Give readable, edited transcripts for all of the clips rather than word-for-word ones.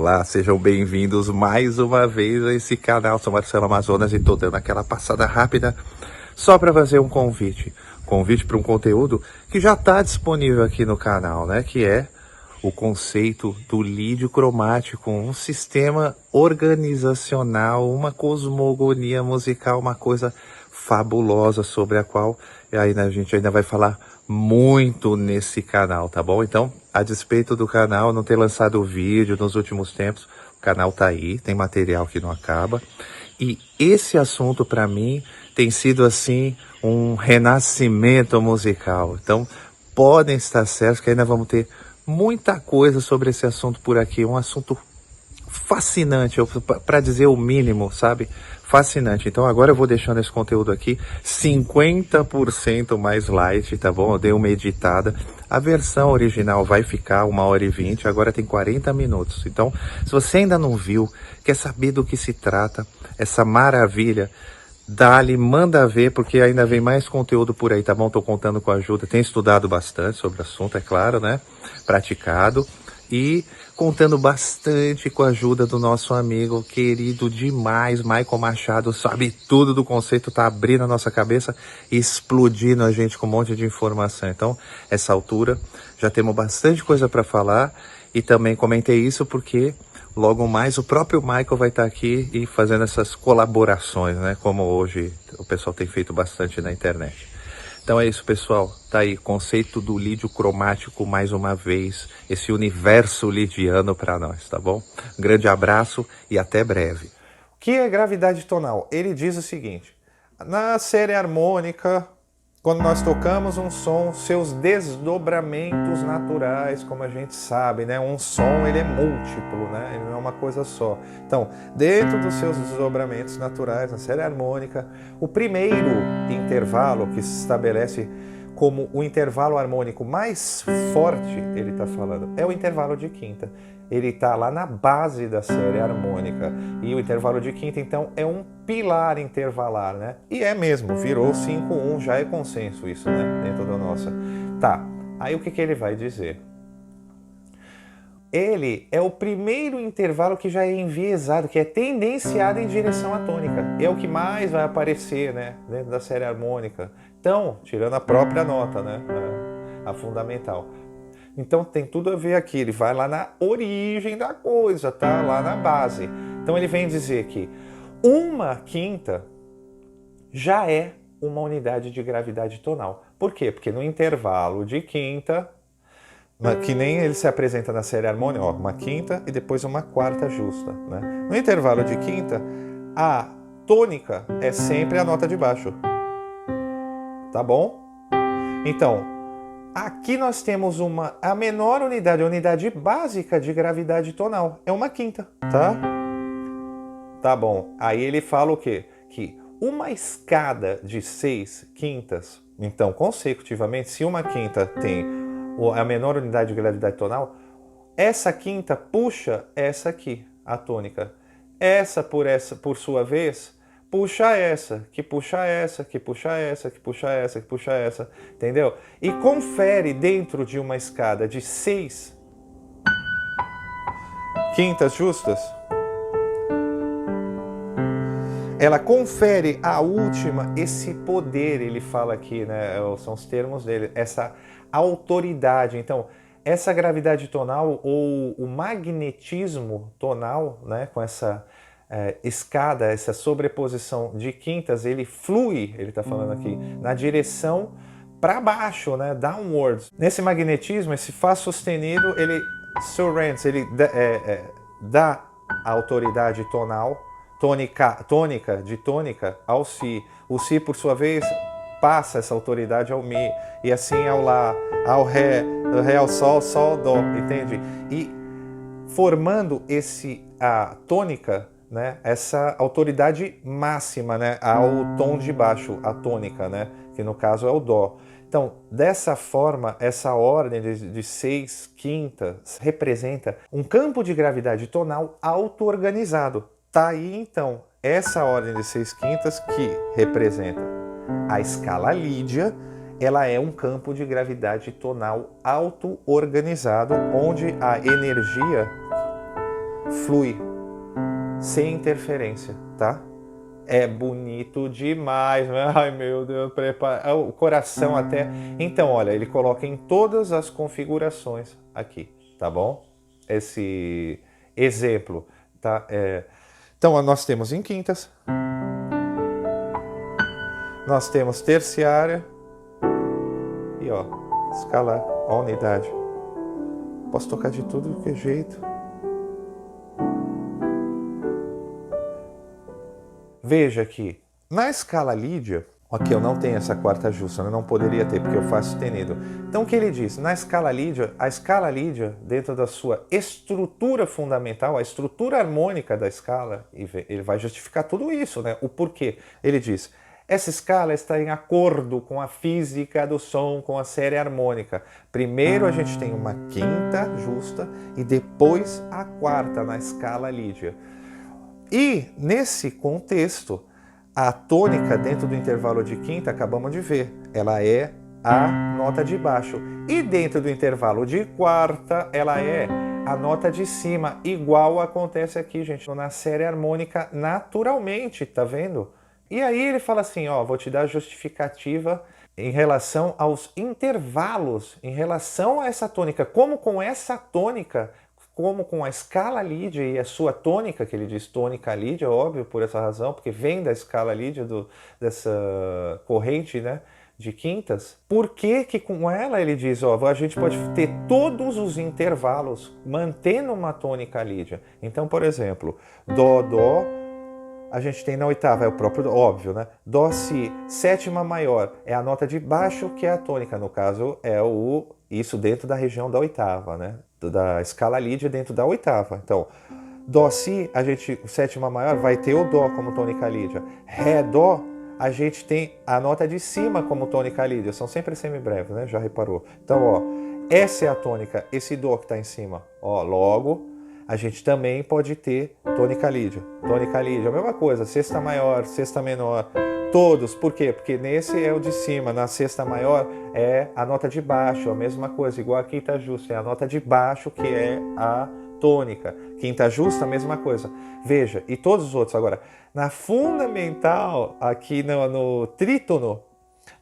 Olá, sejam bem-vindos mais uma vez a esse canal. Sou Marcelo Amazonas e tô dando aquela passada rápida só para fazer um convite. Convite para um conteúdo que já está disponível aqui no canal, né? Que é o conceito do lídio cromático, um sistema organizacional, uma cosmogonia musical, uma coisa fabulosa sobre a qual a gente ainda vai falar muito nesse canal, tá bom? Então, a despeito do canal não ter lançado vídeo nos últimos tempos, o canal tá aí, tem material que não acaba. E esse assunto para mim tem sido assim um renascimento musical. Então, podem estar certos que ainda vamos ter muita coisa sobre esse assunto por aqui, um assunto fascinante, para dizer o mínimo, sabe? Fascinante. Então agora eu vou deixando esse conteúdo aqui 50% mais light, tá bom? Eu dei uma editada. A versão original vai ficar 1h20, agora tem 40 minutos. Então, se você ainda não viu, quer saber do que se trata, essa maravilha, dá-lhe, manda ver, porque ainda vem mais conteúdo por aí, tá bom? Tô contando com a ajuda, tenho estudado bastante sobre o assunto, é claro, né? Praticado. E contando bastante com a ajuda do nosso amigo querido demais, Michael Machado, sabe tudo do conceito, tá abrindo a nossa cabeça e explodindo a gente com um monte de informação. Então, essa altura, já temos bastante coisa para falar e também comentei isso porque logo mais o próprio Michael vai estar aqui e fazendo essas colaborações, né? Como hoje o pessoal tem feito bastante na internet. Então é isso, pessoal. Tá aí, conceito do lídio cromático mais uma vez. Esse universo lidiano para nós, tá bom? Um grande abraço e até breve. O que é gravidade tonal? Ele diz o seguinte: na série harmônica, quando nós tocamos um som, seus desdobramentos naturais, como a gente sabe, né? Um som, ele é múltiplo, né? Ele não é uma coisa só. Então, dentro dos seus desdobramentos naturais, na série harmônica, o primeiro intervalo que se estabelece como o intervalo harmônico mais forte, ele está falando, é o intervalo de quinta. Ele está lá na base da série harmônica. E o intervalo de quinta, então, é um pilar intervalar, né? E é mesmo, virou 5-1, já é consenso isso, né? Dentro da nossa. Tá, aí o que ele vai dizer? Ele é o primeiro intervalo que já é enviesado, que é tendenciado em direção à tônica. É o que mais vai aparecer, né? Dentro da série harmônica. Então, tirando a própria nota, né? A fundamental. Então tem tudo a ver aqui, ele vai lá na origem da coisa, tá? Lá na base. Então ele vem dizer que 1/5 já é uma unidade de gravidade tonal. Por quê? Porque no intervalo de quinta, que nem ele se apresenta na série harmônica, ó, 1/5 e depois 1/4 justa, né? No intervalo de quinta, a tônica é sempre a nota de baixo. Tá bom? Então, aqui nós temos a menor unidade, a unidade básica de gravidade tonal. É 1/5, tá? Tá bom. Aí ele fala o quê? Que uma escada de 6/5, então, consecutivamente, se 1/5 tem a menor unidade de gravidade tonal, essa quinta puxa essa aqui, a tônica. Essa, por sua vez, puxa essa, que puxa essa, que puxa essa, que puxa essa, que puxa essa, entendeu? E confere dentro de uma escada de 6 quintas justas, ela confere a última, esse poder, ele fala aqui, né? São os termos dele, essa autoridade. Então, essa gravidade tonal ou o magnetismo tonal, né? Com essa escada, essa sobreposição de quintas, ele flui, ele está falando aqui, na direção para baixo, né? Downwards. Nesse magnetismo, esse Fá sustenido, ele surrends, ele dá a autoridade tonal, tônica de tônica ao Si. O Si, por sua vez, passa essa autoridade ao Mi, e assim ao Lá, ao Ré, do Ré ao Sol, Sol, Dó, entende? E formando a tônica, né, essa autoridade máxima, né, ao tom de baixo, a tônica, né, que no caso é o Dó. Então, dessa forma, essa ordem de 6/5 representa um campo de gravidade tonal auto-organizado. Tá aí, então, essa ordem de 6/5 que representa a escala lídia, ela é um campo de gravidade tonal auto-organizado, onde a energia flui, sem interferência, tá? É bonito demais, ai meu Deus, prepara o coração até. Então, olha, ele coloca em todas as configurações aqui, tá bom? Esse exemplo, tá? Então, nós temos em quintas, nós temos terciária e ó, escalar, a unidade. Posso tocar de tudo que é jeito. Veja aqui, na escala Lídia, aqui eu não tenho essa quarta justa, eu não poderia ter porque eu faço sustenido. Então o que ele diz? Na escala Lídia, a escala Lídia, dentro da sua estrutura fundamental, a estrutura harmônica da escala, ele vai justificar tudo isso, né? O porquê. Ele diz, essa escala está em acordo com a física do som, com a série harmônica. Primeiro a gente tem uma quinta justa e depois a quarta na escala Lídia. E, nesse contexto, a tônica dentro do intervalo de quinta, acabamos de ver, ela é a nota de baixo. E dentro do intervalo de quarta, ela é a nota de cima, igual acontece aqui, gente, na série harmônica naturalmente, tá vendo? E aí ele fala assim, ó, vou te dar a justificativa em relação aos intervalos, em relação a essa tônica, como com essa tônica, como com a escala Lídia e a sua tônica, que ele diz tônica Lídia, óbvio, por essa razão, porque vem da escala Lídia, dessa corrente, né, de quintas. Por que que com ela ele diz, ó, a gente pode ter todos os intervalos mantendo uma tônica Lídia. Então, por exemplo, Dó, Dó, a gente tem na oitava, é o próprio, óbvio, né? Dó, Si, sétima maior, é a nota de baixo que é a tônica, no caso é isso dentro da região da oitava, né? Da escala Lídia dentro da oitava. Então, Dó, Si, sétima maior, vai ter o Dó como tônica Lídia. Ré, Dó, a gente tem a nota de cima como tônica Lídia. São sempre semibreves, né? Já reparou? Então, ó, essa é a tônica, esse Dó que está em cima. Ó, logo, a gente também pode ter tônica Lídia. Tônica Lídia, a mesma coisa, sexta maior, sexta menor, todos. Por quê? Porque nesse é o de cima, na sexta maior é a nota de baixo, a mesma coisa, igual a quinta justa, é a nota de baixo que é a tônica. Quinta justa, a mesma coisa. Veja, e todos os outros agora. Na fundamental, aqui no trítono,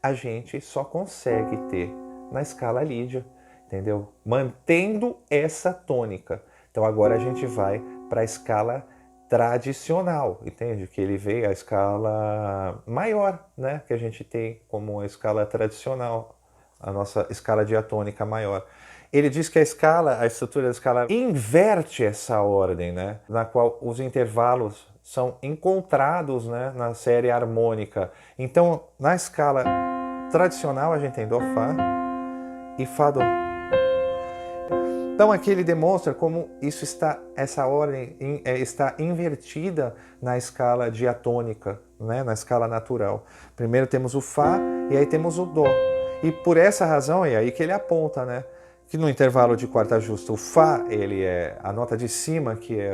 a gente só consegue ter na escala Lídia, entendeu? Mantendo essa tônica. Então agora a gente vai para a escala tradicional, entende? Que ele veio a escala maior, né? Que a gente tem como a escala tradicional, a nossa escala diatônica maior. Ele diz que a estrutura da escala inverte essa ordem, né? Na qual os intervalos são encontrados, né? Na série harmônica. Então, na escala tradicional a gente tem Dó, Fá e Fá, Dó. Então aqui ele demonstra como essa ordem está invertida na escala diatônica, né? Na escala natural. Primeiro temos o Fá e aí temos o Dó. E por essa razão é aí que ele aponta, né? Que no intervalo de quarta justa o Fá ele é a nota de cima, que é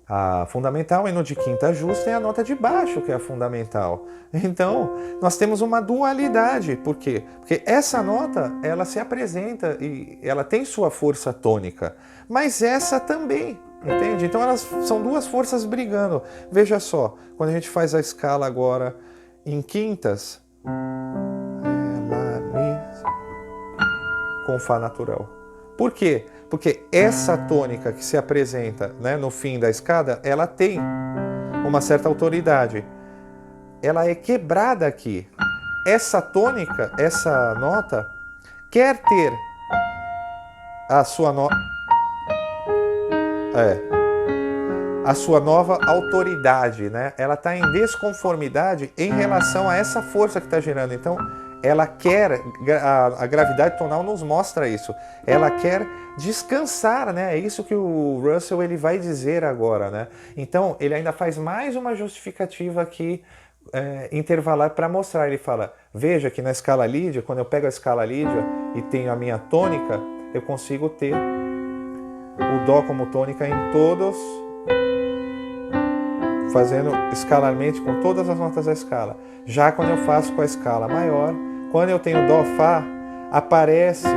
a fundamental, e no de quinta justa é a nota de baixo, que é a fundamental. Então, nós temos uma dualidade. Por quê? Porque essa nota, ela se apresenta e ela tem sua força tônica, mas essa também, entende? Então, elas são duas forças brigando. Veja só, quando a gente faz a escala agora em quintas, com Fá natural. Por quê? Porque essa tônica que se apresenta, né, no fim da escada, ela tem uma certa autoridade. Ela é quebrada aqui. Essa tônica, essa nota, quer ter a sua a sua nova autoridade, né? Ela está em desconformidade em relação a essa força que está gerando. Então, ela quer, a gravidade tonal nos mostra isso, ela quer descansar, né? É isso que o Russell ele vai dizer agora, né? Então, ele ainda faz mais uma justificativa aqui intervalar para mostrar. Ele fala, veja que na escala Lídia, quando eu pego a escala Lídia e tenho a minha tônica, eu consigo ter o Dó como tônica em todos, fazendo escalarmente com todas as notas da escala. Já quando eu faço com a escala maior, quando eu tenho Dó, Fá, aparece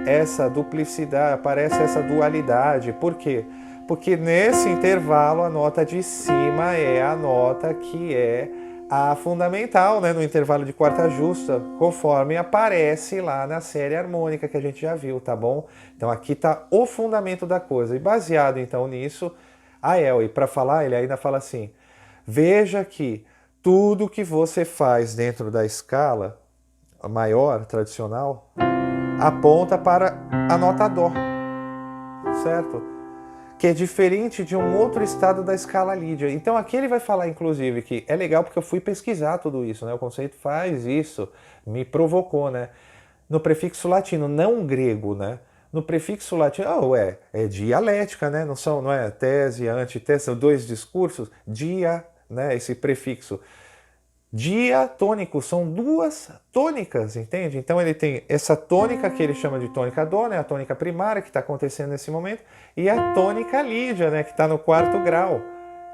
essa duplicidade, aparece essa dualidade. Por quê? Porque nesse intervalo a nota de cima é a nota que é a fundamental, né, no intervalo de quarta justa, conforme aparece lá na série harmônica que a gente já viu, tá bom? Então aqui tá o fundamento da coisa. E baseado então nisso, a Elway, para falar, ele ainda fala assim: veja que tudo que você faz dentro da escala maior, tradicional, aponta para a nota Dó, certo? Que é diferente de um outro estado da escala lídia. Então aqui ele vai falar, inclusive, que é legal porque eu fui pesquisar tudo isso, né? O conceito faz isso, me provocou, né? No prefixo latino, não grego, né? No prefixo latino, é dialética, né? Não é tese, antitese, são dois discursos, né? Esse prefixo. Diatônico, são duas tônicas, entende? Então ele tem essa tônica que ele chama de tônica Dó, né? A tônica primária que está acontecendo nesse momento, e a tônica lídia, né? Que está no quarto grau,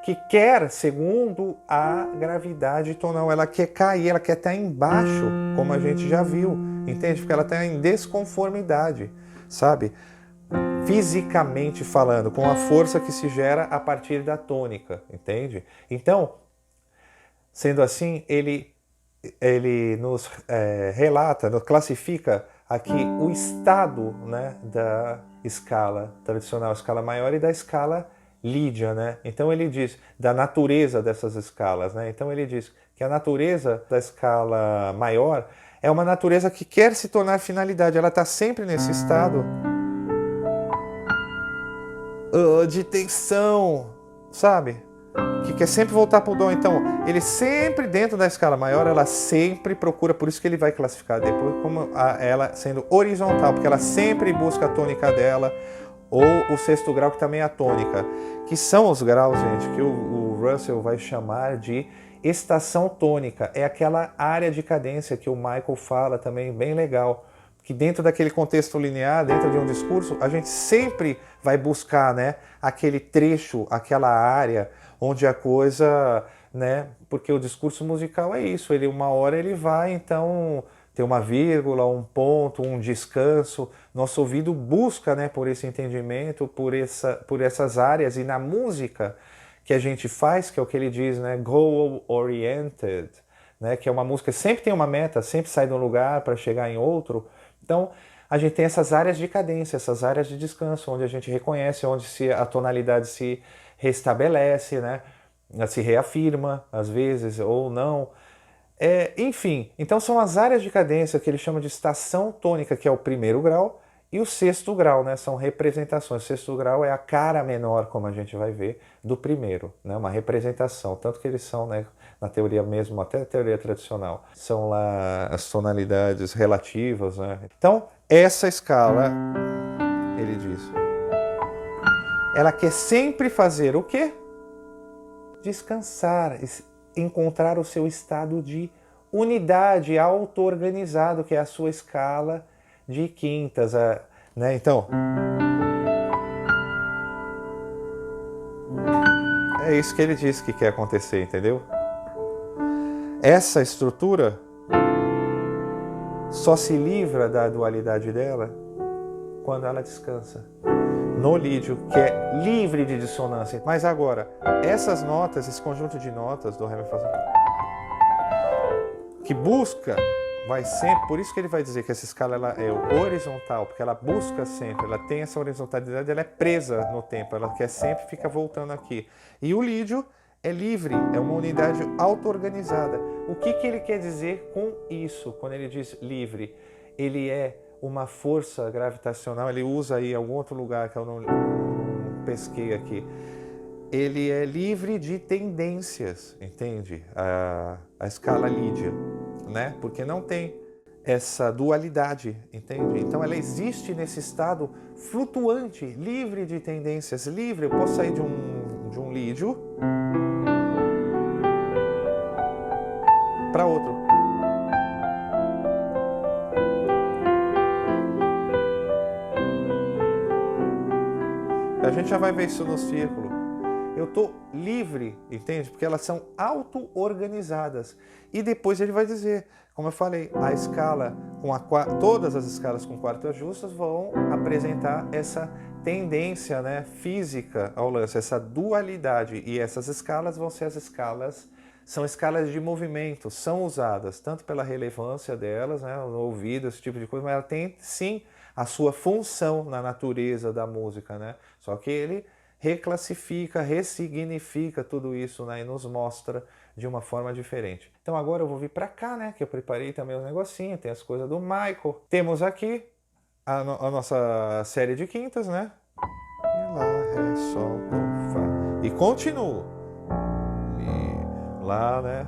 que quer, segundo a gravidade tonal, ela quer cair, ela quer estar embaixo, como a gente já viu, entende? Porque ela está em desconformidade, sabe? Fisicamente falando, com a força que se gera a partir da tônica, entende? Então, sendo assim, ele nos relata, nos classifica aqui o estado, né, da escala tradicional, escala maior, e da escala lídia, né? Então ele diz da natureza dessas escalas, né? Então ele diz que a natureza da escala maior é uma natureza que quer se tornar finalidade, ela está sempre nesse estado de tensão, sabe? Que quer sempre voltar para o Dó. Então, ele sempre, dentro da escala maior, ela sempre procura, por isso que ele vai classificar depois como ela sendo horizontal, porque ela sempre busca a tônica dela, ou o sexto grau, que também é a tônica, que são os graus, gente, que o Russell vai chamar de estação tônica. É aquela área de cadência que o Michael fala também, bem legal, que dentro daquele contexto linear, dentro de um discurso, a gente sempre vai buscar, né, aquele trecho, aquela área onde a coisa, né, porque o discurso musical é isso, uma hora ele vai, então, ter uma vírgula, um ponto, um descanso, nosso ouvido busca, né, por esse entendimento, por essas áreas, e na música que a gente faz, que é o que ele diz, né, goal-oriented, né, que é uma música que sempre tem uma meta, sempre sai de um lugar para chegar em outro. Então, a gente tem essas áreas de cadência, essas áreas de descanso, onde a gente reconhece, onde a tonalidade se restabelece, né? Se reafirma, às vezes, ou não. Enfim, então são as áreas de cadência que ele chama de estação tônica, que é o primeiro grau, e o sexto grau, né? São representações. O sexto grau é a cara menor, como a gente vai ver, do primeiro, né? Uma representação, tanto que eles são, né, na teoria mesmo, até a teoria tradicional, são lá as tonalidades relativas, né? Então, essa escala, ele diz, ela quer sempre fazer o quê? Descansar, encontrar o seu estado de unidade, auto-organizado, que é a sua escala de quintas, né? Então, é isso que ele diz que quer acontecer, entendeu? Essa estrutura só se livra da dualidade dela quando ela descansa no lídio, que é livre de dissonância. Mas agora, essas notas, esse conjunto de notas do Ré, Mi, Fá, Sol, que busca, vai sempre, por isso que ele vai dizer que essa escala ela é horizontal, porque ela busca sempre, ela tem essa horizontalidade, ela é presa no tempo, ela quer sempre ficar voltando aqui. E o lídio é livre, é uma unidade auto-organizada. O que ele quer dizer com isso, quando ele diz livre? Ele é uma força gravitacional, ele usa aí algum outro lugar que eu não pesquei aqui. Ele é livre de tendências, entende? A escala lídia, né? Porque não tem essa dualidade, entende? Então ela existe nesse estado flutuante, livre de tendências, livre. Eu posso sair de um lídio para outro. A gente já vai ver isso no círculo. Eu estou livre, entende? Porque elas são auto-organizadas. E depois ele vai dizer, como eu falei, a escala todas as escalas com quartas justas vão apresentar essa tendência, né, física ao lance, essa dualidade. E essas escalas vão ser são escalas de movimento, são usadas tanto pela relevância delas, né, no ouvido, esse tipo de coisa, mas ela tem sim a sua função na natureza da música, né? Só que ele reclassifica, ressignifica tudo isso, né, e nos mostra de uma forma diferente. Então agora eu vou vir para cá, né, que eu preparei também um negocinho, tem as coisas do Michael. Temos aqui a nossa série de quintas, né? E Lá, Ré, Sol, Dó, Fá. E continuo. Mi, Lá, né?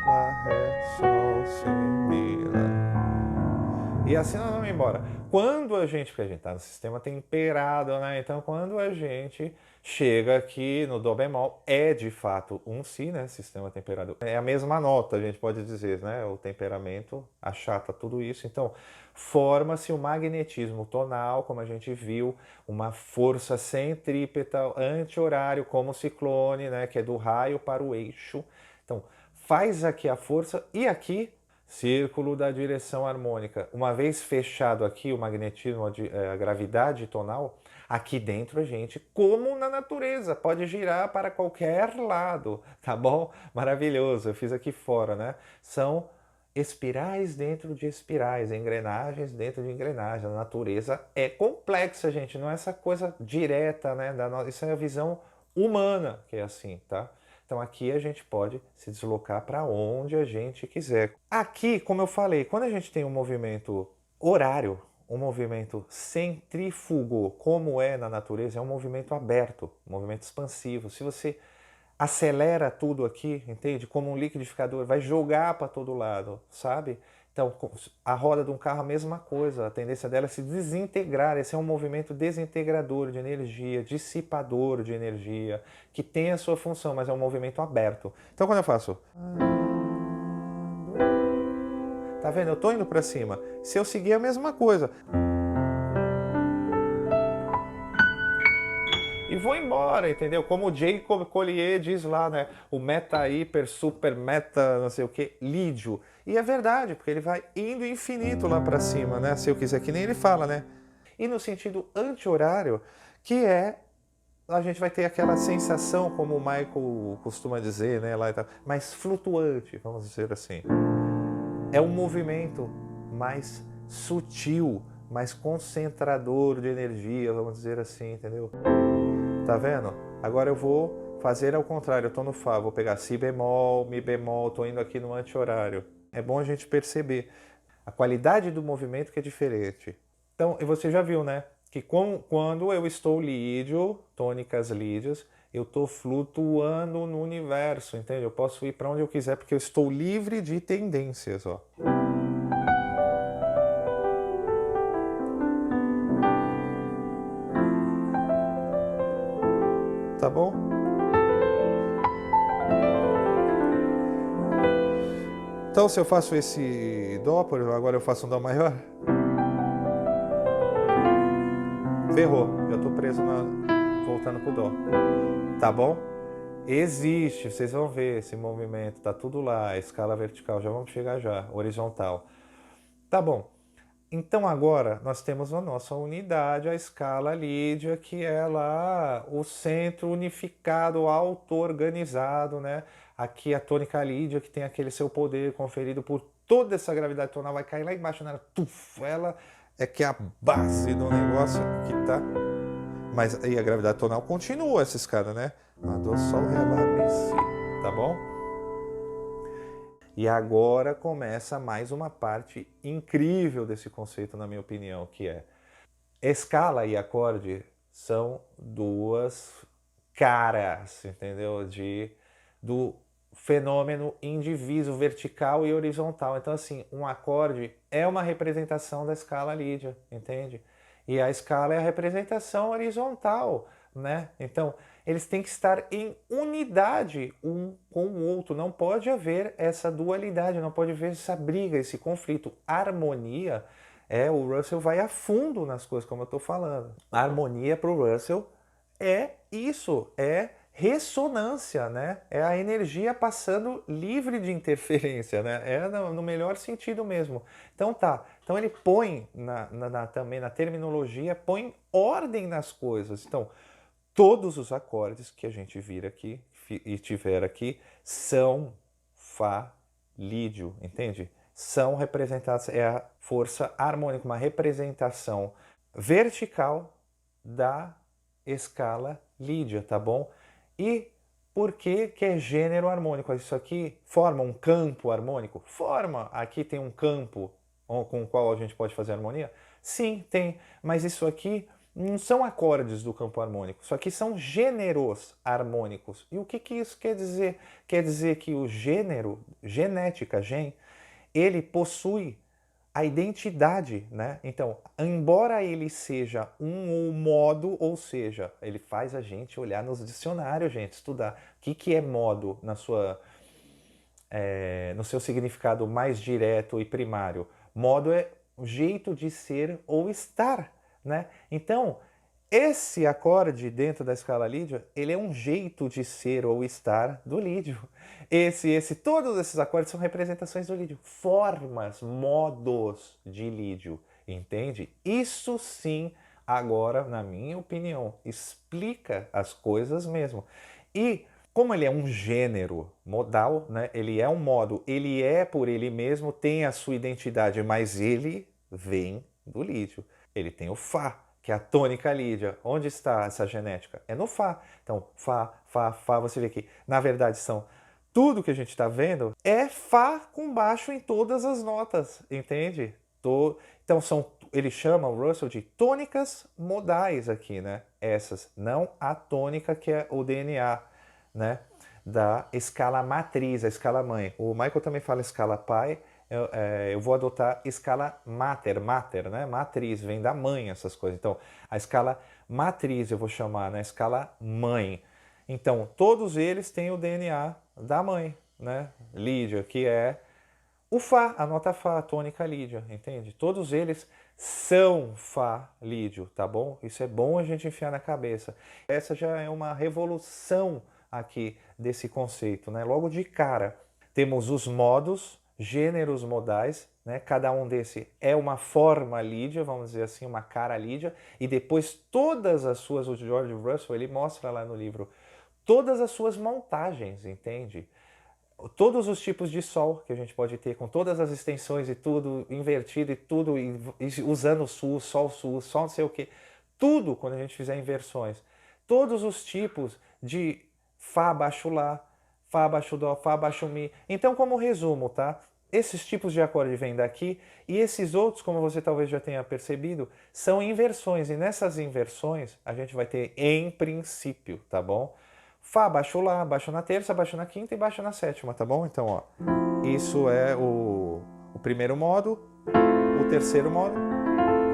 Lá, Ré, Sol, Si, Mi, Lá. E assim nós vamos embora. Quando a gente, porque a gente está no sistema temperado, né? Então quando a gente chega aqui no Dó bemol, é de fato um Si, né? Sistema temperado. É a mesma nota, a gente pode dizer, né? O temperamento achata tudo isso. Então forma-se o magnetismo tonal, como a gente viu, uma força centrípeta anti-horário, como o ciclone, né? Que é do raio para o eixo. Então faz aqui a força e aqui círculo da direção harmônica. Uma vez fechado aqui o magnetismo, a gravidade tonal, aqui dentro a gente, como na natureza, pode girar para qualquer lado, tá bom? Maravilhoso, eu fiz aqui fora, né? São espirais dentro de espirais, engrenagens dentro de engrenagens. A natureza é complexa, gente, não é essa coisa direta, né? Isso é a visão humana que é assim, tá? Então aqui a gente pode se deslocar para onde a gente quiser. Aqui, como eu falei, quando a gente tem um movimento horário, um movimento centrífugo, como é na natureza, é um movimento aberto, um movimento expansivo. Se você acelera tudo aqui, entende? Como um liquidificador, vai jogar para todo lado, sabe? Então, a roda de um carro, a mesma coisa, a tendência dela é se desintegrar. Esse é um movimento desintegrador de energia, dissipador de energia, que tem a sua função, mas é um movimento aberto. Então, quando eu faço... Tá vendo? Eu tô indo para cima. Se eu seguir a mesma coisa... E vou embora, entendeu? Como o Jacob Collier diz lá, né? O meta, hiper, super, meta, não sei o que, lídio. E é verdade, porque ele vai indo infinito lá para cima, né? Se eu quiser, que nem ele fala, né? E no sentido anti-horário, que é... A gente vai ter aquela sensação, como o Michael costuma dizer, né? Lá e tal, mais flutuante, vamos dizer assim. É um movimento mais sutil, mais concentrador de energia, vamos dizer assim, entendeu? Tá vendo? Agora eu vou fazer ao contrário, eu tô no Fá, vou pegar Si bemol, Mi bemol, tô indo aqui no anti-horário. É bom a gente perceber a qualidade do movimento que é diferente. Então, você já viu, né? Que quando eu estou lídio, tônicas lídias, eu estou flutuando no universo, entende? Eu posso ir para onde eu quiser porque eu estou livre de tendências, ó. Tá bom? Então, se eu faço esse Dó, por exemplo, agora eu faço um Dó maior, ferrou, já estou preso voltando pro Dó. Tá bom? Existe, vocês vão ver esse movimento, tá tudo lá, escala vertical, já vamos chegar já, horizontal. Tá bom. Então agora nós temos a nossa unidade, a escala lídia, que é lá o centro unificado, auto-organizado, né? Aqui a tônica lídia, que tem aquele seu poder conferido por toda essa gravidade tonal, vai cair lá embaixo, né? Tuf, ela é que é a base do negócio que tá... Mas aí a gravidade tonal continua essa escada, né? Dó, Sol, Ré, Lá, Mi, Si, tá bom? E agora começa mais uma parte incrível desse conceito, na minha opinião, que é escala e acorde são duas caras, entendeu? Do fenômeno indiviso, vertical e horizontal. Então, assim, um acorde é uma representação da escala lídia, entende? E a escala é a representação horizontal, né? Então, eles têm que estar em unidade um com o outro. Não pode haver essa dualidade, não pode haver essa briga, esse conflito. Harmonia, o Russell vai a fundo nas coisas, como eu estou falando. A harmonia para o Russell é isso, é ressonância, né? É a energia passando livre de interferência, né? É no melhor sentido mesmo. Então tá. Então ele põe também na terminologia, põe ordem nas coisas. Então, todos os acordes que a gente vir aqui e tiver aqui são Fá, Lídio, entende? São representados, é a força harmônica, uma representação vertical da escala lídia, tá bom? E por que é gênero harmônico? Isso aqui forma um campo harmônico? Forma! Aqui tem um campo com o qual a gente pode fazer harmonia? Sim, tem. Mas isso aqui não são acordes do campo harmônico. Isso aqui são gêneros harmônicos. E o que isso quer dizer? Quer dizer que o gênero, genética, ele possui a identidade, né? Então, embora ele seja um modo, ou seja, ele faz a gente olhar nos dicionários, gente, estudar o que é modo no seu significado mais direto e primário. Modo é o jeito de ser ou estar, né? Então, esse acorde dentro da escala lídio, ele é um jeito de ser ou estar do lídio. Todos esses acordes são representações do lídio, formas, modos de lídio, entende? Isso sim, agora, na minha opinião, explica as coisas mesmo. E como ele é um gênero modal, né? Ele é um modo, ele é por ele mesmo, tem a sua identidade, mas ele vem do lídio. Ele tem o Fá, que é a tônica lídia. Onde está essa genética? É no Fá. Então, Fá, Fá, Fá, você vê que, na verdade, tudo que a gente está vendo é Fá com baixo em todas as notas, entende? Então, ele chama o Russell de tônicas modais aqui, né? Essas, não a tônica que é o DNA, né? Da escala matriz, a escala mãe. O Michael também fala escala pai, eu vou adotar escala mater, né? Matriz, vem da mãe essas coisas. Então, a escala matriz eu vou chamar, né? Escala mãe. Então, todos eles têm o DNA da mãe, né? Lídia, que é o Fá, a nota Fá, a tônica lídia, entende? Todos eles são Fá lídio, tá bom? Isso é bom a gente enfiar na cabeça. Essa já é uma revolução aqui desse conceito, né? Logo de cara, temos os modos, gêneros modais, né? Cada um desse é uma forma lídia, vamos dizer assim, uma cara lídia, e depois todas as suas, o George Russell, ele mostra lá no livro, todas as suas montagens, entende? Todos os tipos de sol que a gente pode ter, com todas as extensões e tudo invertido e tudo, e usando sul, sol não sei o que, tudo quando a gente fizer inversões. Todos os tipos de Fá baixo Lá, Fá baixo Dó, Fá baixo Mi. Então, como resumo, tá? Esses tipos de acorde vêm daqui e esses outros, como você talvez já tenha percebido, são inversões. E nessas inversões a gente vai ter em princípio, tá bom? Fá baixo Lá, baixo na terça, baixo na quinta e baixo na sétima, tá bom? Então, ó, isso é o primeiro modo, o terceiro modo,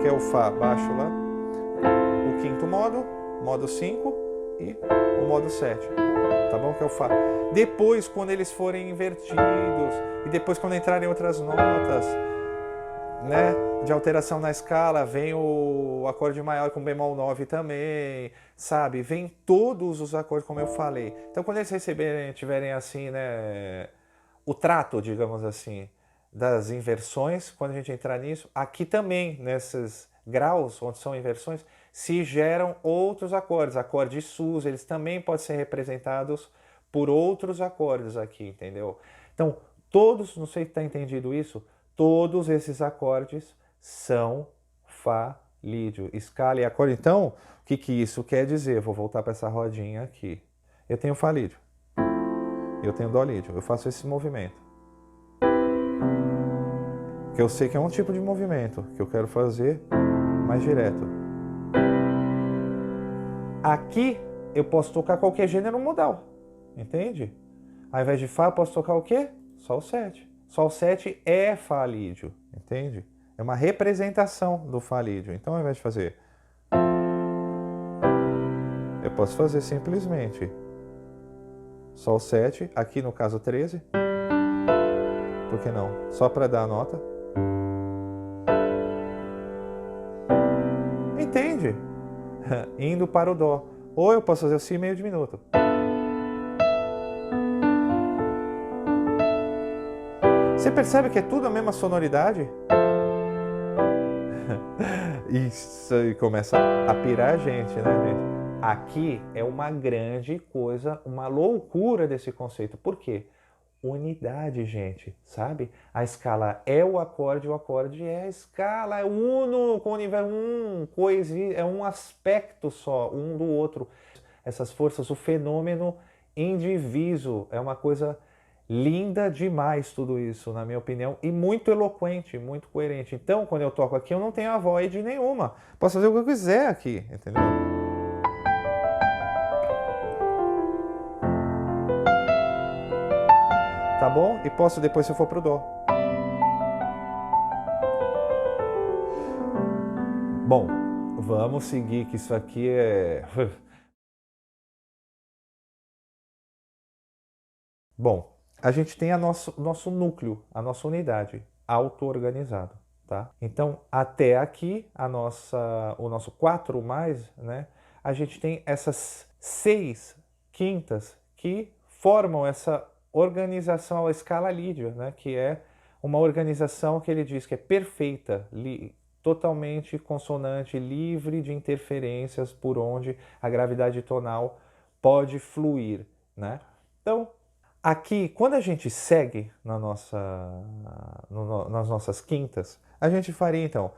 que é o Fá baixo Lá, o quinto modo, modo 5 e o modo 7, tá bom? Que é o Fá. Depois, quando eles forem invertidos e depois quando entrarem outras notas, né, de alteração na escala, vem o acorde maior com bemol 9 também, sabe? Vem todos os acordes, como eu falei. Então, quando eles tiverem assim, né, o trato, digamos assim, das inversões, quando a gente entrar nisso, aqui também, nesses graus, onde são inversões, se geram outros acordes sus, eles também podem ser representados por outros acordes aqui, entendeu? Então, todos, não sei se está entendido isso, todos esses acordes são Fá lídio, escala e acorde. Então, o que isso quer dizer? Vou voltar para essa rodinha aqui. Eu tenho Fá lídio, eu tenho Dó lídio, eu faço esse movimento. Que eu sei que é um tipo de movimento que eu quero fazer mais direto. Aqui eu posso tocar qualquer gênero modal, entende? Ao invés de Fá, eu posso tocar o quê? Sol 7. Sol 7 é Fá lídio, entende? É uma representação do Fá lídio. Então, ao invés de fazer, eu posso fazer simplesmente Sol 7, aqui no caso 13. Por que não? Só para dar a nota. Entende? Indo para o Dó. Ou eu posso fazer o Si meio diminuto. Você percebe que é tudo a mesma sonoridade? Isso aí começa a pirar a gente, né, gente? Aqui é uma grande coisa, uma loucura desse conceito. Por quê? Unidade, gente, sabe? A escala é o acorde é a escala, é uno com o universo, é um aspecto só, um do outro. Essas forças, o fenômeno indiviso, é uma coisa linda demais tudo isso, na minha opinião, e muito eloquente, muito coerente. Então, quando eu toco aqui, eu não tenho a voz nenhuma. Posso fazer o que eu quiser aqui, entendeu? Tá bom? E posso depois se eu for pro dó. Bom, vamos seguir que isso aqui é... Bom, a gente tem nosso núcleo, a nossa unidade, auto-organizado, tá? Então, até aqui, o nosso 4 mais, né? A gente tem essas 6 quintas que formam essa organização à escala Lídia, né? Que é uma organização que ele diz que é perfeita, totalmente consonante, livre de interferências por onde a gravidade tonal pode fluir, né? Então, aqui, quando a gente segue nas nossas quintas, a gente faria então,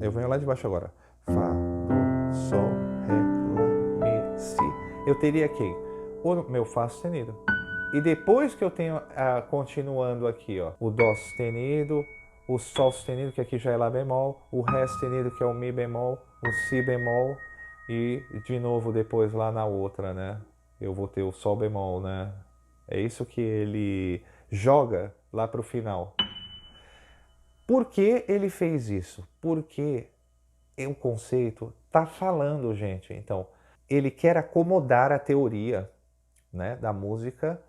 eu venho lá de baixo agora, Fá, Do, Sol, Ré, Lá, Mi, Si. Eu teria aqui o meu Fá sustenido. E depois que eu tenho, continuando aqui, ó, o Dó sustenido, o Sol sustenido, que aqui já é Lá bemol, o Ré sustenido, que é o Mi bemol, o Si bemol, e de novo depois lá na outra, né? Eu vou ter o Sol bemol, né? É isso que ele joga lá para o final. Por que ele fez isso? Porque o conceito está falando, gente. Então, ele quer acomodar a teoria, né, da música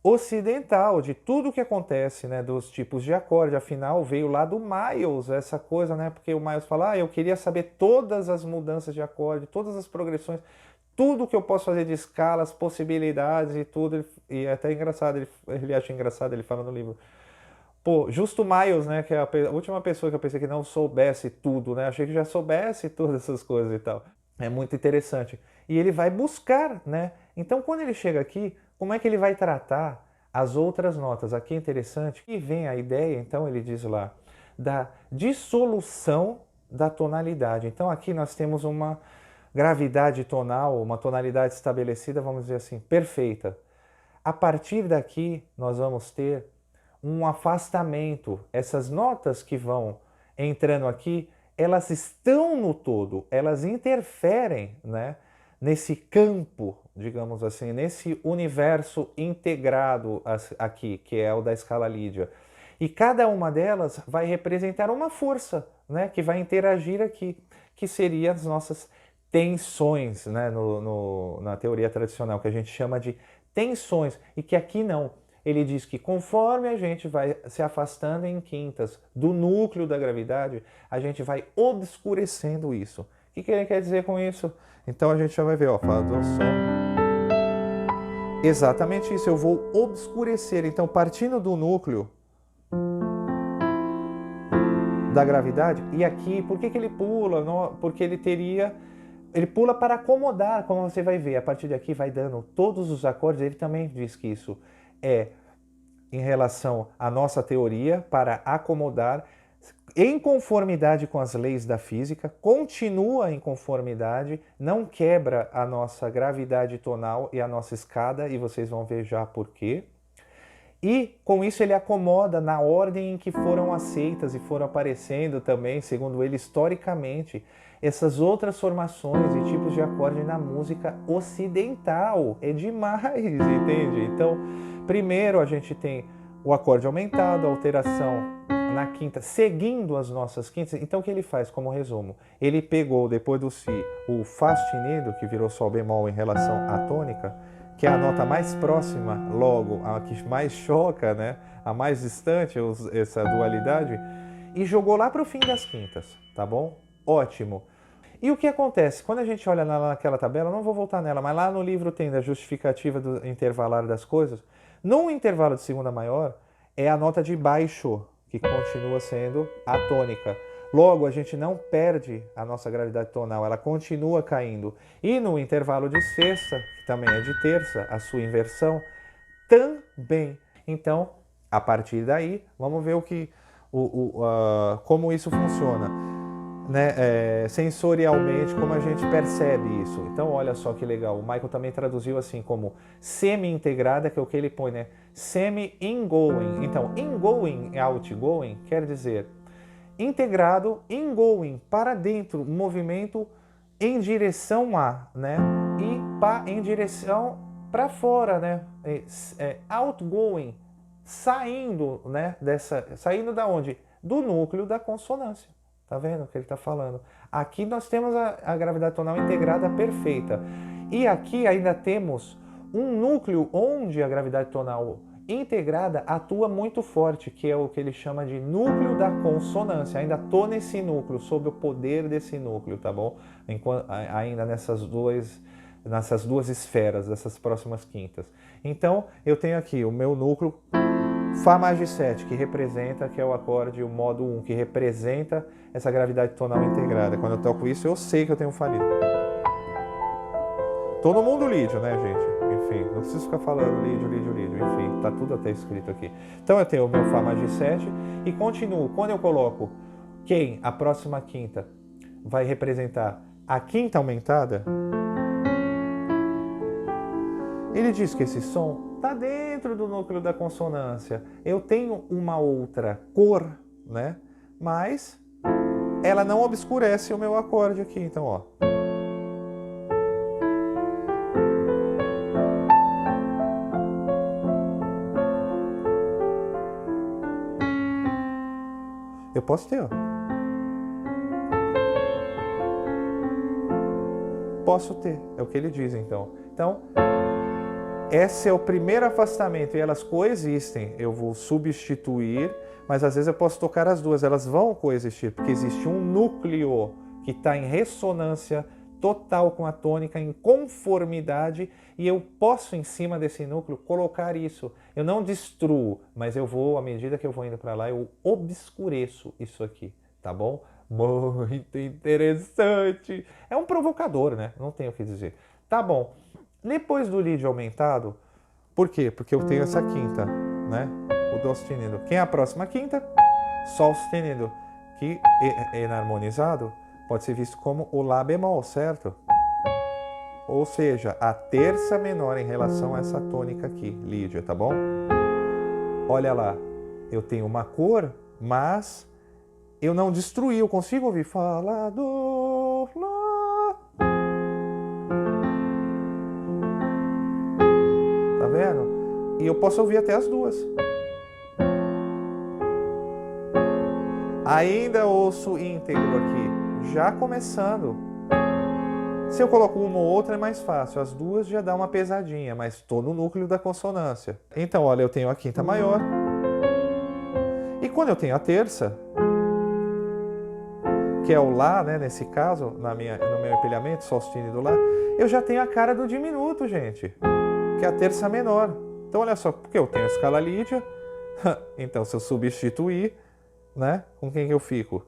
ocidental, de tudo que acontece, né, dos tipos de acorde. Afinal, veio lá do Miles essa coisa, né? Porque o Miles fala, eu queria saber todas as mudanças de acorde, todas as progressões, tudo que eu posso fazer de escalas, possibilidades e tudo. E é até engraçado, ele acha engraçado, ele fala no livro. Pô, justo Miles, né, que é a última pessoa que eu pensei que não soubesse tudo, né? Achei que já soubesse todas essas coisas e tal. É muito interessante. E ele vai buscar, né? Então, quando ele chega aqui, como é que ele vai tratar as outras notas? Aqui é interessante. E vem a ideia, então ele diz lá, da dissolução da tonalidade. Então, aqui nós temos uma gravidade tonal, uma tonalidade estabelecida, vamos dizer assim, perfeita. A partir daqui, nós vamos ter um afastamento. Essas notas que vão entrando aqui, elas estão no todo, elas interferem, né, nesse campo, digamos assim, nesse universo integrado aqui, que é o da escala Lídia. E cada uma delas vai representar uma força, né, que vai interagir aqui, que seria as nossas tensões, né, na teoria tradicional, que a gente chama de tensões, e que aqui não. Ele diz que conforme a gente vai se afastando em quintas do núcleo da gravidade, a gente vai obscurecendo isso. O que ele quer dizer com isso? Então a gente já vai ver, ó, Fá, Do, Sol. Exatamente isso, eu vou obscurecer. Então, partindo do núcleo da gravidade, e aqui, por que ele pula? Porque ele pula para acomodar, como você vai ver. A partir daqui vai dando todos os acordes. Ele também diz que isso é em relação à nossa teoria para acomodar em conformidade com as leis da física, continua em conformidade, não quebra a nossa gravidade tonal e a nossa escada, e vocês vão ver já por quê. E com isso ele acomoda na ordem em que foram aceitas e foram aparecendo também, segundo ele, historicamente, essas outras formações e tipos de acorde na música ocidental. É demais, entende? Então, primeiro a gente tem o acorde aumentado, a alteração na quinta, seguindo as nossas quintas. Então o que ele faz como resumo? Ele pegou, depois do Si, o Fá sustenido, que virou Sol bemol em relação à tônica, que é a nota mais próxima, logo, a que mais choca, né? A mais distante, essa dualidade, e jogou lá para o fim das quintas, tá bom? Ótimo. E o que acontece? Quando a gente olha naquela tabela, não vou voltar nela, mas lá no livro tem da justificativa do intervalar das coisas, no intervalo de segunda maior, é a nota de baixo, que continua sendo a tônica. Logo, a gente não perde a nossa gravidade tonal, ela continua caindo. E no intervalo de sexta, que também é de terça, a sua inversão, também. Então, a partir daí, vamos ver como isso funciona, né? Sensorialmente, como a gente percebe isso. Então, olha só que legal. O Michael também traduziu assim como semi-integrada, que é o que ele põe, né? Semi-ingoing. Então, ingoing e outgoing quer dizer integrado, ingoing, para dentro, movimento em direção a, né? E em direção para fora, né? Outgoing, saindo, né? Saindo da onde? Do núcleo da consonância. Tá vendo o que ele está falando? Aqui nós temos a gravidade tonal integrada perfeita. E aqui ainda temos um núcleo onde a gravidade tonal integrada atua muito forte, que é o que ele chama de núcleo da consonância. Ainda estou nesse núcleo, sob o poder desse núcleo, tá bom? Ainda nessas duas esferas, dessas próximas quintas. Então, eu tenho aqui o meu núcleo Fá maj 7, que representa, que é o acorde, o modo 1, que representa essa gravidade tonal integrada. Quando eu toco isso, eu sei que eu tenho Fá lídio. Todo mundo lídio, né, gente? Enfim, não preciso ficar falando lídio. Enfim, tá tudo até escrito aqui. Então eu tenho o meu Fá maj 7 e continuo. Quando eu coloco a próxima quinta vai representar a quinta aumentada, ele diz que esse som está dentro do núcleo da consonância. Eu tenho uma outra cor, né? Mas ela não obscurece o meu acorde aqui. Então, ó. Eu posso ter, ó. Posso ter, é o que ele diz, então. Então, esse é o primeiro afastamento e elas coexistem. Eu vou substituir, mas às vezes eu posso tocar as duas, elas vão coexistir, porque existe um núcleo que está em ressonância total com a tônica, em conformidade, e eu posso, em cima desse núcleo, colocar isso. Eu não destruo, mas eu vou, à medida que eu vou indo para lá, eu obscureço isso aqui, tá bom? Muito interessante! É um provocador, né? Não tenho o que dizer. Tá bom. Depois do lídio aumentado, por quê? Porque eu tenho essa quinta, né? O Dó sustenido. Quem é a próxima quinta? Sol sustenido, que enarmonizado pode ser visto como o Lá bemol, certo? Ou seja, a terça menor em relação a essa tônica aqui, lídia, tá bom? Olha lá, eu tenho uma cor, mas eu não destruí, eu consigo ouvir Fá, Dó, Lá. Tá vendo? E eu posso ouvir até as duas. Ainda ouço íntegro aqui, já começando. Se eu coloco uma ou outra é mais fácil, as duas já dá uma pesadinha, mas estou no núcleo da consonância. Então, olha, eu tenho a quinta maior. E quando eu tenho a terça, que é o Lá, né, nesse caso, no meu empilhamento, Sol sustenido Lá, eu já tenho a cara do diminuto, gente, que é a terça menor. Então, olha só, porque eu tenho a escala lídia, então se eu substituir, né, com quem que eu fico?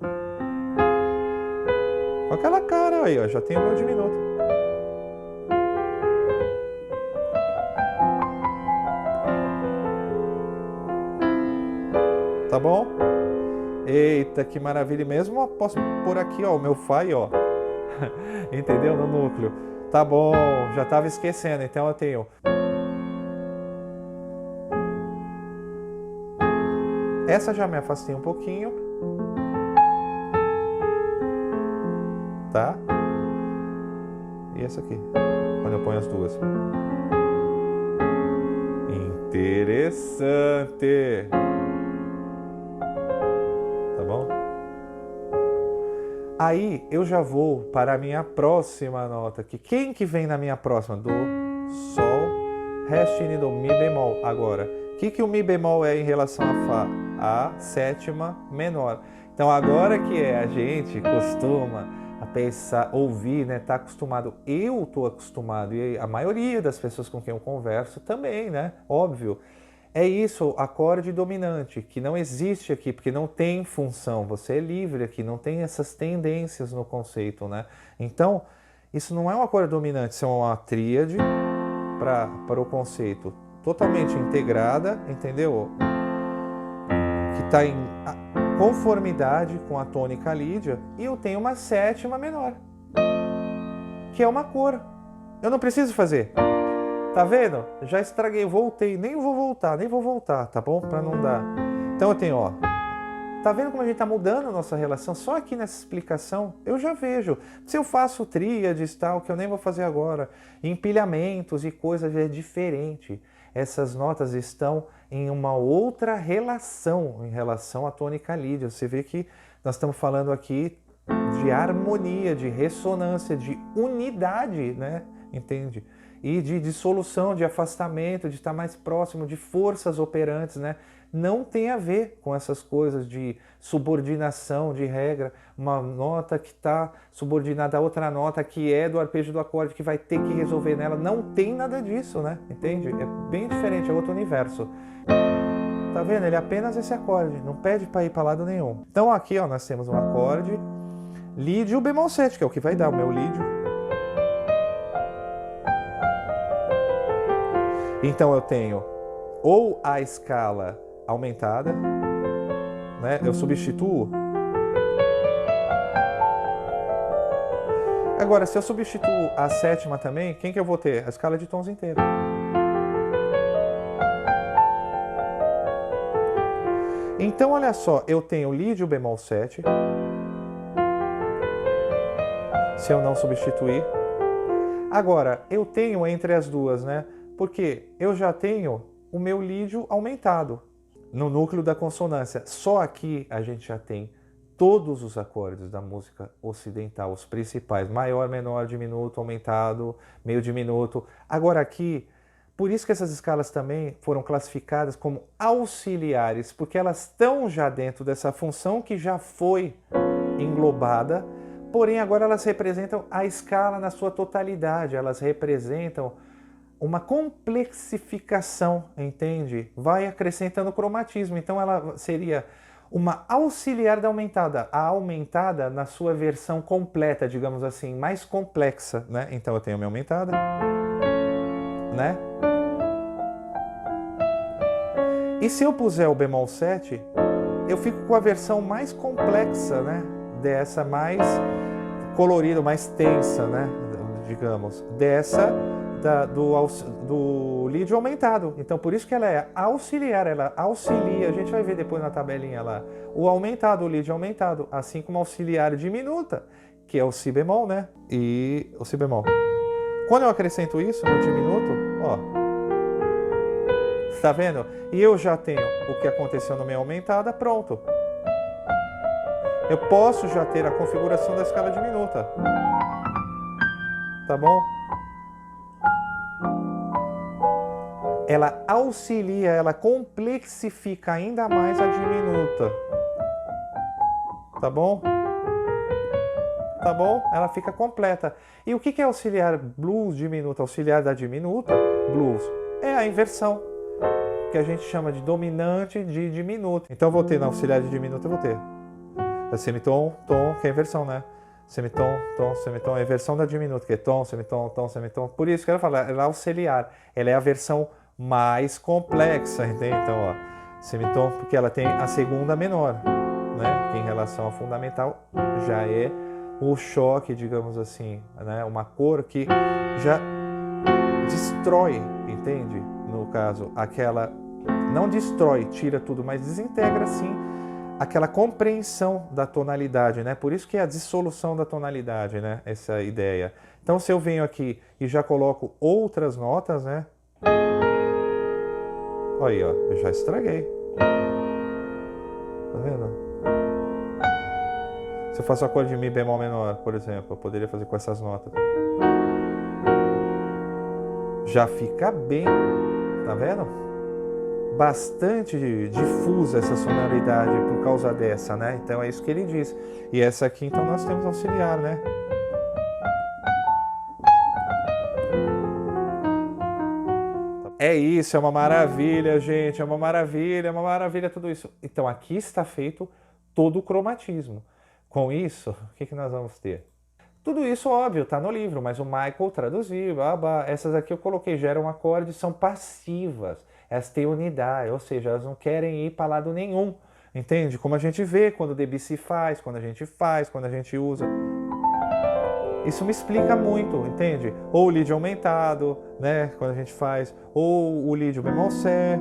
Com aquela cara aí, ó, já tenho o meu diminuto. Tá bom? Eita, que maravilha mesmo. Eu posso pôr aqui, ó, o meu Fá, ó. Entendeu? No núcleo. Tá bom, já tava esquecendo. Então eu tenho... Essa já me afastei um pouquinho. Tá? E essa aqui, quando eu ponho as duas. Interessante! Tá bom? Aí eu já vou para a minha próxima nota aqui. Quem que vem na minha próxima? Do, Sol, Ré sustenido, Mi bemol. Agora, o que o Mi bemol é em relação a Fá? A sétima menor. Então agora que a gente costuma a pensar, ouvir, né? Tá acostumado. Eu tô acostumado, e a maioria das pessoas com quem eu converso também, né? Óbvio. É isso, acorde dominante, que não existe aqui, porque não tem função, você é livre aqui, não tem essas tendências no conceito, né? Então, isso não é um acorde dominante, isso é uma tríade para o conceito totalmente integrada, entendeu? Que está em conformidade com a tônica lídia, e eu tenho uma sétima menor, que é uma cor. Eu não preciso fazer. Tá vendo? Já estraguei, voltei, nem vou voltar, tá bom? Pra não dar. Então eu tenho, ó. Tá vendo como a gente tá mudando a nossa relação? Só aqui nessa explicação eu já vejo. Se eu faço tríades e tal, que eu nem vou fazer agora, empilhamentos e coisas, é diferente. Essas notas estão em uma outra relação, em relação à tônica lídia. Você vê que nós estamos falando aqui de harmonia, de ressonância, de unidade, né? Entende? E de dissolução, de afastamento, de estar mais próximo, de forças operantes, né? Não tem a ver com essas coisas de subordinação, de regra, uma nota que está subordinada a outra nota que é do arpejo do acorde, que vai ter que resolver nela. Não tem nada disso, né? Entende? É bem diferente, é outro universo. Tá vendo? Ele é apenas esse acorde, não pede para ir para lado nenhum. Então aqui, ó, nós temos um acorde lídio bemol 7, que é o que vai dar o meu lídio. Então eu tenho ou a escala aumentada, né? Eu substituo. Agora, se eu substituo a sétima também, quem que eu vou ter? A escala de tons inteira. Então, olha só, eu tenho lídio bemol 7. Se eu não substituir. Agora, eu tenho entre as duas, né? Porque eu já tenho o meu lídio aumentado no núcleo da consonância. Só aqui a gente já tem todos os acordes da música ocidental, os principais, maior, menor, diminuto, aumentado, meio diminuto. Agora aqui, por isso que essas escalas também foram classificadas como auxiliares, porque elas estão já dentro dessa função que já foi englobada, porém agora elas representam a escala na sua totalidade, elas representam uma complexificação, entende? Vai acrescentando cromatismo, então ela seria uma auxiliar da aumentada, a aumentada na sua versão completa, digamos assim, mais complexa, né? Então eu tenho a minha aumentada, né? E se eu puser o bemol 7, eu fico com a versão mais complexa, né? Dessa mais colorida, mais tensa, né? Digamos, dessa do lídio aumentado. Então, por isso que ela é auxiliar, ela auxilia, a gente vai ver depois na tabelinha lá, o aumentado, o lídio aumentado, assim como auxiliar diminuta, que é o si bemol, né? E o si bemol. Quando eu acrescento isso no diminuto, ó, tá vendo? E eu já tenho o que aconteceu no meu aumentada, pronto. Eu posso já ter a configuração da escala diminuta. Tá bom? Ela auxilia, ela complexifica ainda mais a diminuta. Tá bom? Tá bom? Ela fica completa. E o que é auxiliar blues diminuta? Auxiliar da diminuta, blues, é a inversão, que a gente chama de dominante de diminuto. Então eu vou ter na auxiliar de diminuta, eu vou ter a semitom, tom, que é a inversão, né? Semitom, tom, semitom, é a inversão da diminuta, que é tom, semitom, tom, semitom. Por isso que ela fala, ela é auxiliar, ela é a versão mais complexa, entende? Então, ó, semitom, porque ela tem a segunda menor, né? Que em relação ao fundamental já é o choque, digamos assim, né? Uma cor que já destrói, entende? No caso, aquela não destrói, tira tudo, mas desintegra sim aquela compreensão da tonalidade, né? Por isso que é a dissolução da tonalidade, né? Essa ideia. Então, se eu venho aqui e já coloco outras notas, né? Aí, ó, eu já estraguei. Tá vendo? Se eu faço o acorde de Mi bemol menor, por exemplo, eu poderia fazer com essas notas. Já fica bem, tá vendo? Bastante difusa essa sonoridade por causa dessa, né? Então é isso que ele diz. E essa aqui, então, nós temos auxiliar, né? É isso, é uma maravilha, gente, é uma maravilha tudo isso. Então aqui está feito todo o cromatismo. Com isso, o que nós vamos ter? Tudo isso, óbvio, está no livro, mas o Michael traduziu, essas aqui eu coloquei, geram acordes, são passivas, elas têm unidade, ou seja, elas não querem ir para lado nenhum, entende? Como a gente vê quando o Debussy faz, quando a gente usa. Isso me explica muito, entende? Ou o lead aumentado, né, quando a gente faz, ou o lead bemol sé.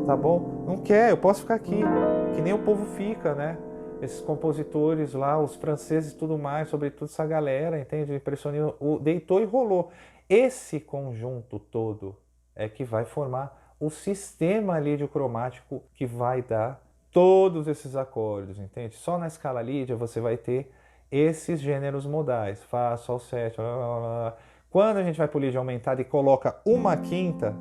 Tá bom? Não quer, eu posso ficar aqui, que nem o povo fica, né? Esses compositores lá, os franceses e tudo mais, sobretudo essa galera, entende? Impressionismo, deitou e rolou. Esse conjunto todo é que vai formar o sistema lídio-cromático que vai dar todos esses acordes, entende? Só na escala lídia você vai ter esses gêneros modais, Fá, Sol, Sé, blá, blá, blá. Quando a gente vai para o lídio aumentado e coloca uma quinta,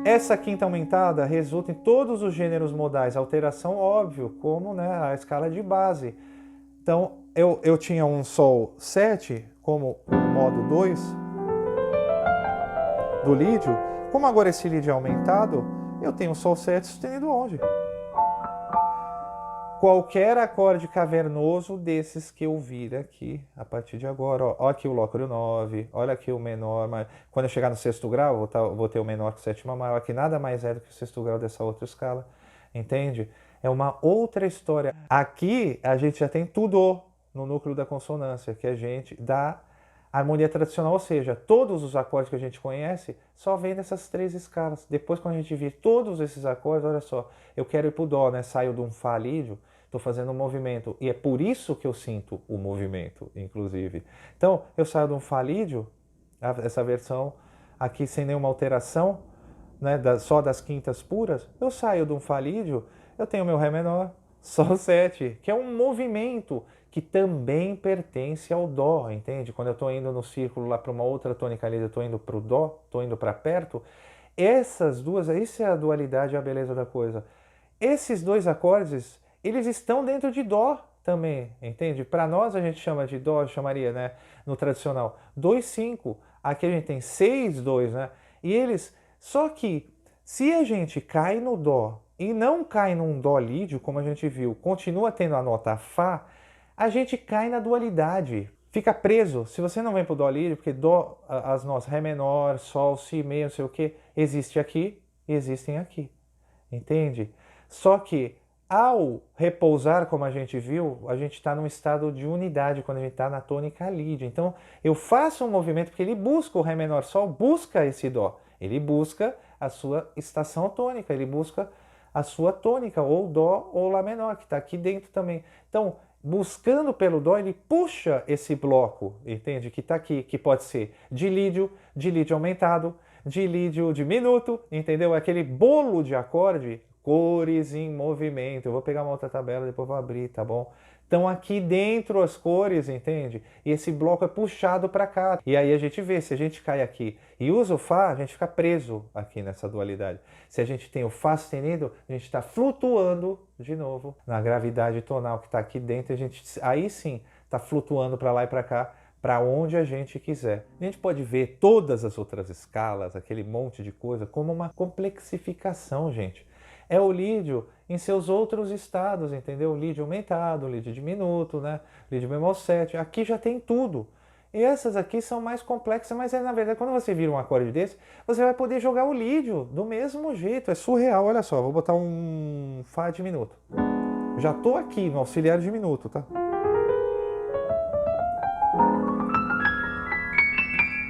essa quinta aumentada resulta em todos os gêneros modais, alteração óbvio, como, né, a escala de base. Então eu tinha um Sol 7 como o modo 2 do lídio, como agora esse lídio é aumentado, eu tenho um Sol 7 sustenido onde? Qualquer acorde cavernoso desses que eu vir aqui, a partir de agora, ó aqui o Lóculo 9, olha aqui o menor, mas quando eu chegar no sexto grau, vou ter o menor com sétima maior, que nada mais é do que o sexto grau dessa outra escala, entende? É uma outra história. Aqui a gente já tem tudo no núcleo da consonância, que a gente dá harmonia tradicional, ou seja, todos os acordes que a gente conhece só vêm dessas três escalas. Depois, quando a gente vir todos esses acordes, olha só, eu quero ir para o Dó, né? Saio de um Fá lídio, estou fazendo um movimento, e é por isso que eu sinto o movimento, inclusive. Então, eu saio de um Fá lídio, essa versão aqui sem nenhuma alteração, né? Só das quintas puras, eu saio de um Fá lídio, eu tenho meu Ré menor, Sol 7, que é um movimento que também pertence ao Dó, entende? Quando eu estou indo no círculo lá para uma outra tônica lídia, eu estou indo para o Dó, estou indo para perto, essas duas, isso é a dualidade e a beleza da coisa. Esses dois acordes, eles estão dentro de Dó também, entende? Para nós a gente chama de Dó, chamaria, né, no tradicional, 2, 5, aqui a gente tem 6, 2, né? E eles, só que se a gente cai no Dó e não cai num Dó lídio, como a gente viu, continua tendo a nota Fá, a gente cai na dualidade, fica preso. Se você não vem para o Dó lídio, porque Dó, as notas Ré menor, Sol, Si, meio, não sei o que, existe aqui e existem aqui, entende? Só que ao repousar, como a gente viu, a gente está num estado de unidade quando a gente está na tônica lídia. Então eu faço um movimento porque ele busca o Ré menor, Sol, busca esse Dó, ele busca a sua estação tônica, ele busca a sua tônica, ou Dó ou Lá menor, que está aqui dentro também. Então, buscando pelo Dó, ele puxa esse bloco, entende? Que está aqui, que pode ser de lídio aumentado, de lídio diminuto, entendeu? Aquele bolo de acorde, cores em movimento. Eu vou pegar uma outra tabela, depois vou abrir, tá bom? Então aqui dentro as cores, entende? E esse bloco é puxado para cá. E aí a gente vê, se a gente cai aqui e usa o Fá, a gente fica preso aqui nessa dualidade. Se a gente tem o Fá sustenido, a gente está flutuando de novo na gravidade tonal que está aqui dentro. A gente, aí sim, está flutuando para lá e para cá, para onde a gente quiser. A gente pode ver todas as outras escalas, aquele monte de coisa, como uma complexificação, gente. É o lídio em seus outros estados, entendeu? Lídio aumentado, lídio diminuto, né? Lídio bemol 7. Aqui já tem tudo. E essas aqui são mais complexas, mas na verdade, quando você vira um acorde desse, você vai poder jogar o lídio do mesmo jeito. É surreal, olha só. Vou botar um Fá diminuto. Já tô aqui no auxiliar diminuto, tá?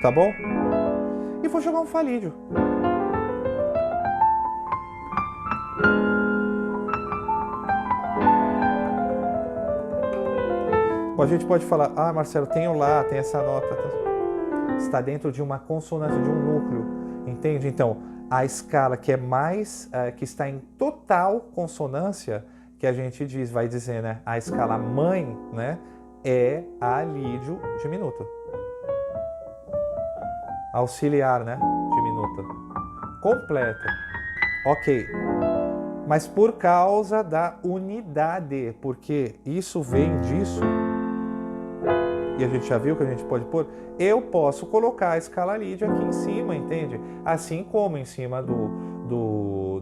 Tá bom? E vou jogar um Fá lídio. A gente pode falar, Marcelo, tenho Lá, tem essa nota. Está dentro de uma consonância, de um núcleo, entende? Então, a escala que é mais, que está em total consonância, que a gente diz, vai dizer, né? A escala mãe, né? É a lídio diminuta. Auxiliar, né? Diminuta. Completa. Ok. Mas por causa da unidade, porque isso vem disso. e a gente já viu que a gente pode pôr, eu posso colocar a escala lídia aqui em cima, entende? Assim como em cima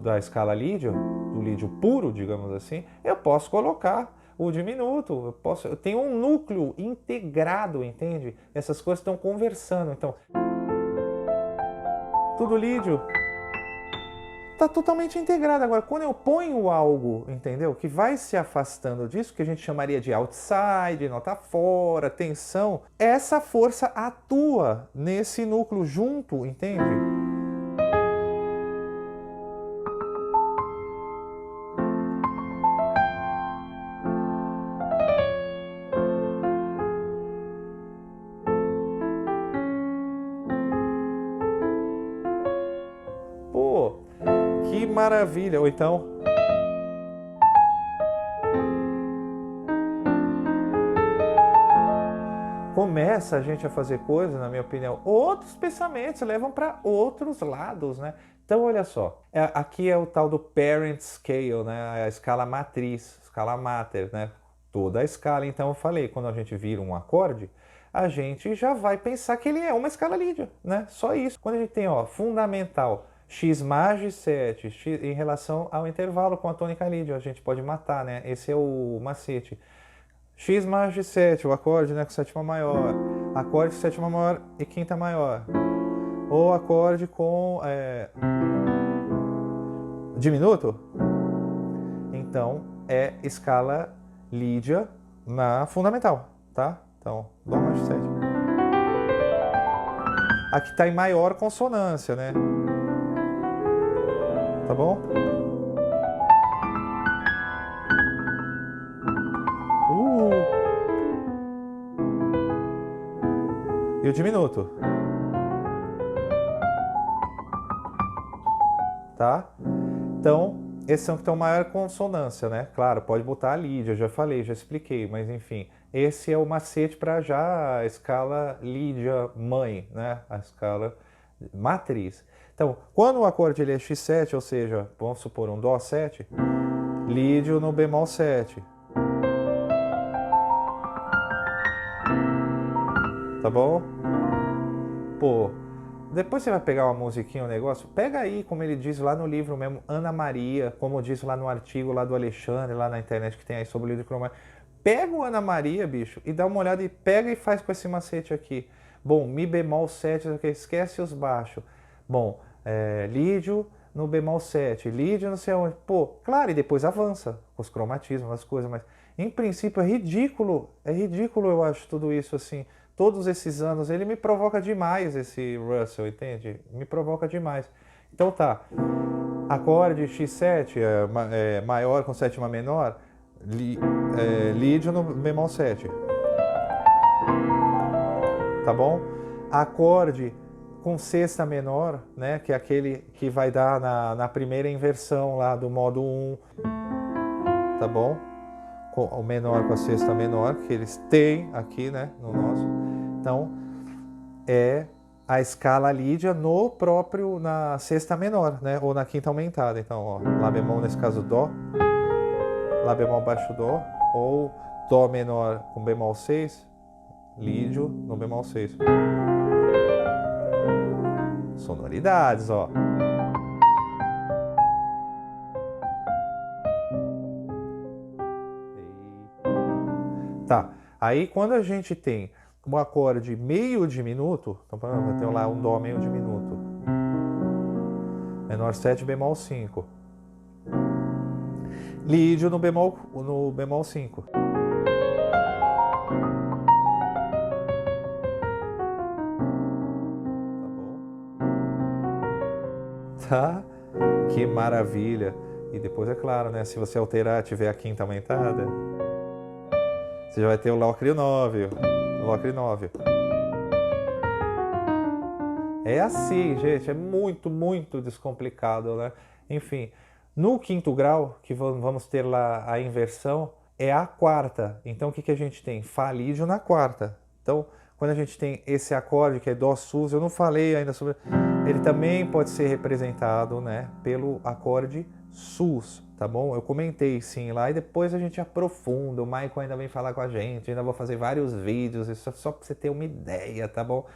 da escala lídia, do lídio puro, digamos assim, eu posso colocar o diminuto, eu tenho um núcleo integrado, entende? Essas coisas estão conversando, então tudo lídio está totalmente integrado. Agora, quando eu ponho algo, entendeu? Que vai se afastando disso, que a gente chamaria de outside, nota fora, tensão, essa força atua nesse núcleo junto, entende? Pô, que maravilha! Ou então, começa a gente a fazer coisas, na minha opinião, outros pensamentos levam para outros lados, né? Então, olha só, aqui é o tal do parent scale, né? A escala matriz, escala mater, né? Toda a escala. Então, eu falei, quando a gente vira um acorde, a gente já vai pensar que ele é uma escala lídia, né? Só isso. Quando a gente tem, ó, fundamental, x mais 7, x, em relação ao intervalo com a tônica lídia, a gente pode matar, né? Esse é o macete. X mais de 7, o acorde, né, com sétima maior, acorde com sétima maior e quinta maior, ou acorde com diminuto, então é escala lídia na fundamental, tá? Então, Dó mais de 7. Aqui está em maior consonância, né? Tá bom? E o diminuto. Tá? Então, esses são que estão maior consonância, né? Claro, pode botar a lídia, já falei, já expliquei, mas enfim. Esse é o macete para já a escala lídia mãe, né? A escala matriz. Então, quando o acorde ele é x7, ou seja, vamos supor um Dó 7, lídio no bemol 7. Tá bom? Pô, depois você vai pegar uma musiquinha, um negócio, pega aí, como ele diz lá no livro mesmo, Ana Maria, como diz lá no artigo lá do Alexandre, lá na internet que tem aí sobre o livro cromático. Pega o Ana Maria, bicho, e dá uma olhada e pega e faz com esse macete aqui. Bom, Mi bemol 7, esquece os baixos. Bom, lídio no bemol 7, lídio não sei onde. Pô, claro, e depois avança com os cromatismos, as coisas, mas em princípio é ridículo eu acho tudo isso assim. Todos esses anos, ele me provoca demais, esse Russell, entende? Me provoca demais. Então tá, acorde x7 maior com sétima menor, lídio no bemol 7. Tá bom? Acorde com sexta menor, né? Que é aquele que vai dar na primeira inversão lá do modo 1. Tá bom? O menor com a sexta menor, que eles têm aqui, né? No nosso. Então, é a escala lídia no próprio, na sexta menor, né? Ou na quinta aumentada. Então, ó, Lá bemol, nesse caso, Dó, Lá bemol baixo Dó, ou Dó menor com bemol 6, lídio no bemol 6. Sonoridades, ó. Tá, aí quando a gente tem um acorde meio diminuto, então eu tenho lá um Dó meio diminuto, menor 7, bemol 5, lídio no bemol 5. Tá? Que maravilha! E depois, é claro, né? Se você alterar, tiver a quinta aumentada, você já vai ter o Locri 9. Locri 9. É assim, gente. É muito, muito descomplicado, né? Enfim, no quinto grau, que vamos ter lá a inversão, é a quarta. Então, o que a gente tem? Fá lídio na quarta. Então, quando a gente tem esse acorde, que é Dó sus, eu não falei ainda sobre... Ele também pode ser representado, né, pelo acorde SUS, tá bom? Eu comentei sim lá e depois a gente aprofunda. O Michael ainda vem falar com a gente, ainda vou fazer vários vídeos, isso é só pra você ter uma ideia, tá bom?